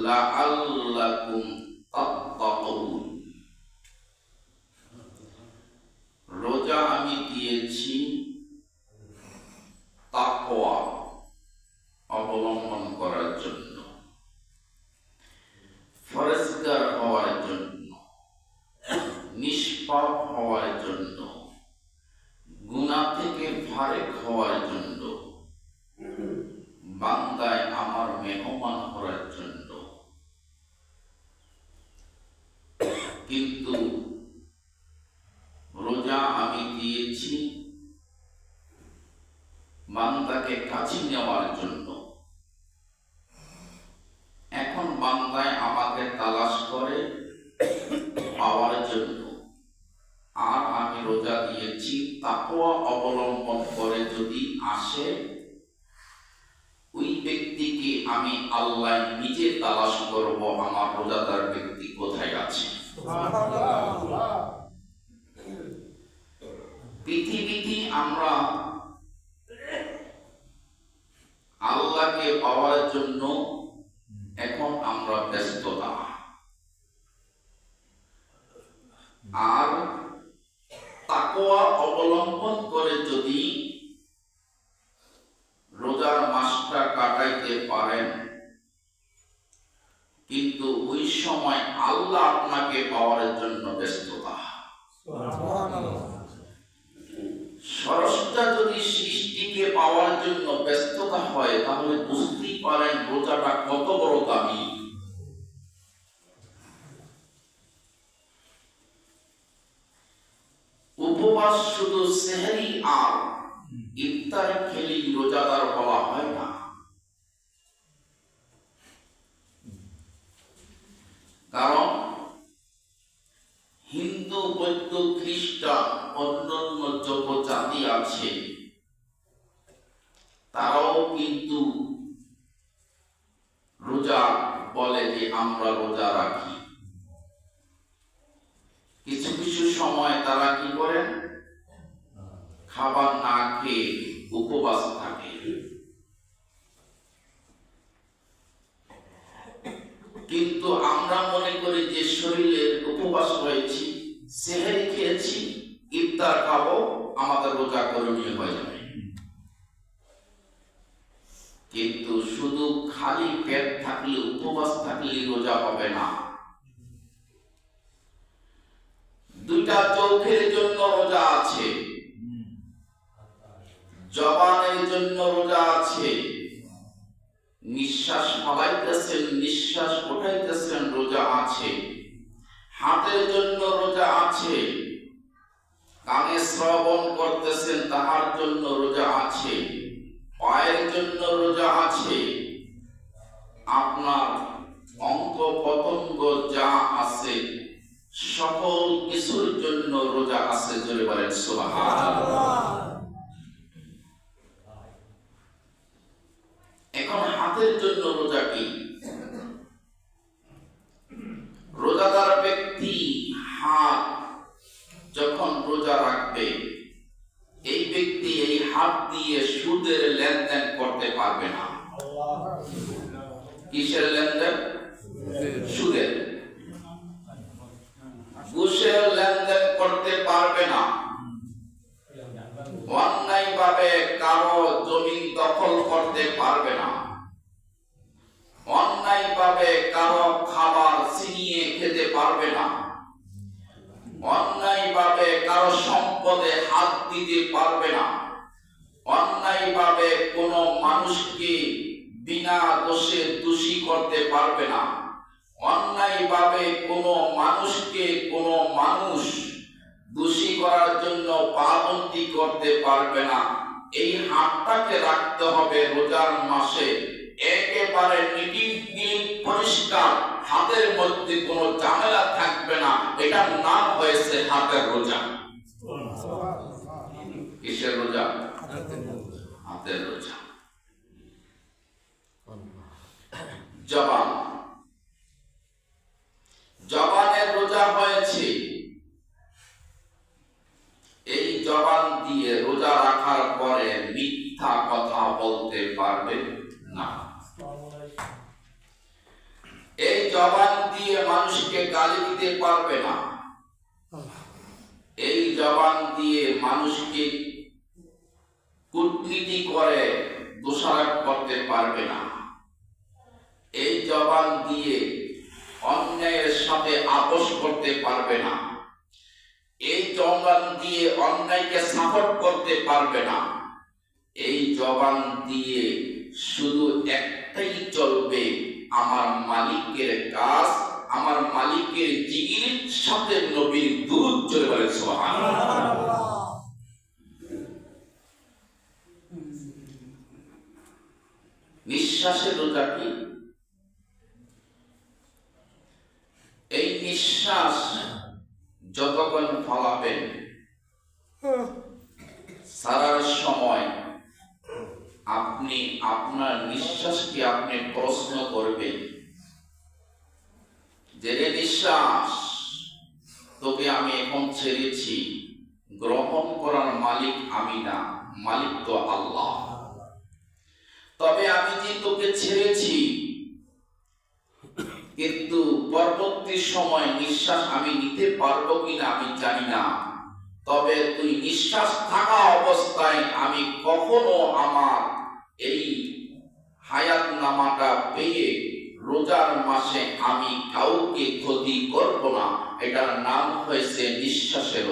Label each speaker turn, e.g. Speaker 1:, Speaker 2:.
Speaker 1: লাআল্লাকুম তাত্তাকুন। রোজা আমি দিয়েছি তাকওয়া অবলম্বন করার জন্য, ফরজগার হওয়ার জন্য, নিষ্পাপ হওয়ার জন্য, গুনাহ থেকে ফারেক হওয়ার জন্য, বান্দায় আমার মেহমান হওয়ার জন্য। কিন্তু রোজা আমি দিয়েছি বান্দাকে কাছে নেওয়ার জন্য। এখন বান্দায় আমাকে তালাশ করে পাওয়ার জন্য, আর আমি রোজা দিয়েছি তাকওয়া অবলম্বন করে যদি আসে, ওই ব্যক্তিকে আমি আল্লাহ নিজে তালাশ করব আমার রোজাদার ব্যক্তি কোথায় আছে। পৃথিবীতে আমরা আল্লাহকে পাওয়ার জন্য এখন আমরা ব্যস্ততা, আর তাকওয়া অবলম্বন করে যদি রোজার মাসটা কাটাইতে পারেন, কিন্তু ওই সময় আল্লাহ আপনাকে পাওয়ার জন্য ব্যস্ততা। স্রষ্টা যদি সৃষ্টিকে পাওয়ার জন্য ব্যস্ততা হয়, তাহলে বুঝতেই পারেন রোজাটা কত বড় দামি। উপবাস শুধু সেহরি আর ইফতার খেলেই রোজাদার বলা হয় না। কারণ হিন্দু, বৌদ্ধ, খ্রিস্টান, অন্যান্য যত জাতি আছে তারাও কিন্তু রোজা বলে যে আমরা রোজা রাখি। কিছু কিছু সময় তারা কি করেন, খাবার না খেয়ে উপবাস থাকে। কিন্তু আমরা মনে করি যে শরীরের উপবাস রয়েছে, সেহরি খেয়েছি, ইফতার খাবো, আমাদের রোজা করণীয় হয়ে যাবে। কিন্তু শুধু খালি পেট থাকলে, উপবাস থাকলে রোজা হবে না। দুইটা চোখের জন্য রোজা আছে, জবানের জন্য রোজা আছে, নিঃশ্বাস ফালাইতেছেন, নিঃশ্বাস উঠাইতেছেন, রোজা আছে। হাতের জন্য রোজা আছে, কানে শ্রবণ করতেছেন, তাহার জন্য রোজা আছে। পায়ের জন্য রোজা আছে। আপনার অঙ্গ পতঙ্গ যা আছে সকল কিছুর জন্য রোজা আছে। জোরে বলেন সুবহানাল্লাহ। এখন হাতের জন্য রোজা কি? রোজাদার ব্যক্তি হাত যখন রোজা রাখবে, এই ব্যক্তি এই হাত দিয়ে সুদের লেনদেন করতে পারবে না। কিসের লেনদেন? সুদের। ঘুষের লেনদেন করতে পারবে না। অন্যায়ভাবে কারো জমি দখল করতে পারবে না। অন্যায়ভাবে কারো খাবার ছিনিয়ে খেতে পারবে না। অন্যায়ভাবে কারো সম্পদে হাত দিতে পারবে না। অন্যায়ভাবে কোনো মানুষকে বিনা দোষে দোষী করতে পারবে না। অন্যায়ভাবে কোনো মানুষকে কোনো মানুষ দোষী করার জন্য পাবন্দি করতে পারবে না। এই হাতটাকে রাখতে হবে রোজার মাসে একেবারে নিটিল পরিষ্কার, হাতের মধ্যে কোনো ঝামেলা থাকবে না। এটার নাম হয়েছে হাতের রোজা। কিসের রোজা? হাতের রোজা। জবান, জবানের রোজা হয়েছে। এই জবান দিয়ে রোজা রাখার পরে মিথ্যা কথা বলতে পারবে না। মানুষকে গালি দিতে পারবে না, এই জবান দিয়ে মানুষকে কূটনীতি করে দোষারোপ করতে পারবে না, এই জবান দিয়ে অন্যায়ের সাথে আপোষ করতে পারবে না, এই জবান দিয়ে অন্যায়কে সাপোর্ট করতে পারবে না। এই জবান দিয়ে শুধু একটাই চলবে, আমার মালিকের কাজ, আমার মালিকের জিকিরের সাথে নবীর দুরূদ চলে বলে সুবহানাল্লাহ। নিঃশ্বাসের রোজা কি? এই নিঃশ্বাস যতক্ষণ ফলাবেন সারার সময় আপনি আপনার নিঃশ্বাসকে আপনি প্রশ্ন করবেন যে রে নিঃশ্বাস, তোকে আমি এখন ছেড়েছি, গ্রহণ করার মালিক আমি না, মালিক তো আল্লাহ। তবে আমি যে তোকে ছেড়েছি, কিন্তু পরবর্তী সময় নিঃশ্বাস আমি নিতে পারবো কিনা আমি জানি না। তবে তুই নিঃশ্বাস থাকা অবস্থায় আমি কখনো আমার এই হায়াত নামাটা পেয়ে রোজার মাসে আমি কাউকে ক্ষতি করব না। এটার নাম হয়েছে নিঃশ্বাসের